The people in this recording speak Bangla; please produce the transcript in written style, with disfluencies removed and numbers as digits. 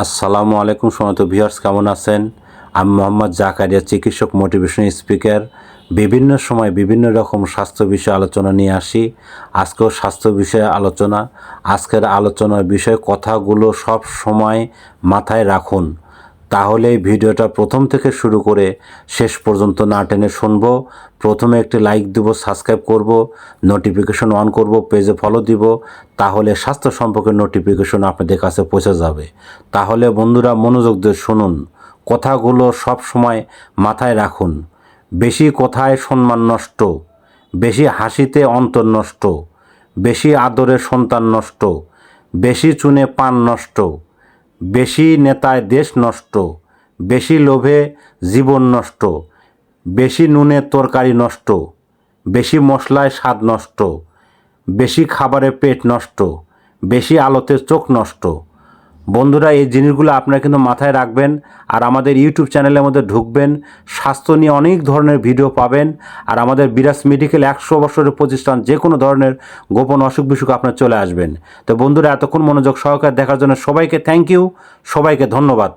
আসসালামু আলাইকুম সম্মানিত ভিউয়ার্স, কেমন আছেন? আমি মোহাম্মদ জাকারিয়া, চিকিৎসক, মোটিভেশন স্পিকার। বিভিন্ন সময় বিভিন্ন রকম স্বাস্থ্য বিষয়ে আলোচনা নিয়ে আসি। আজকেও স্বাস্থ্য বিষয়ে আলোচনা। আজকের আলোচনার বিষয় কথাগুলো সব সময় মাথায় রাখুন, তাহলে এই ভিডিওটা প্রথম থেকে শুরু করে শেষ পর্যন্ত না টেনে শুনবো। প্রথমে একটি লাইক দিব, সাবস্ক্রাইব করব, নোটিফিকেশন অন করব, পেজে ফলো দিব, তাহলে স্বাস্থ্য সম্পর্কে নোটিফিকেশন আপনাদের কাছে পৌঁছে যাবে। তাহলে বন্ধুরা মনোযোগ দিয়ে শুনুন, কথাগুলো সব সময় মাথায় রাখুন। বেশি কথায় সম্মান নষ্ট, বেশি হাসিতে অন্তর নষ্ট, বেশি আদরে সন্তান নষ্ট, বেশি চুনে পান নষ্ট, বেশি নেতায় দেশ নষ্ট, বেশি লোভে জীবন নষ্ট, বেশি নুনে তরকারি নষ্ট, বেশি মশলায় স্বাদ নষ্ট, বেশি খাবারে পেট নষ্ট, বেশি আলোতে চোখ নষ্ট। বন্ধুরা, এই জিনিসগুলো আপনারা কিন্তু মাথায় রাখবেন। আর আমাদের ইউটিউব চ্যানেলের মধ্যে ঢুকবেন, স্বাস্থ্য নিয়ে অনেক ধরনের ভিডিও পাবেন। আর আমাদের বিরাজ মেডিকেল 100 বছরের প্রতিষ্ঠান, যে কোনো ধরনের গোপন অসুখ বিসুখ আপনার চলে আসবেন। তো বন্ধুরা, এতক্ষণ মনোযোগ সহকারে দেখার জন্য সবাইকে থ্যাংক ইউ, সবাইকে ধন্যবাদ।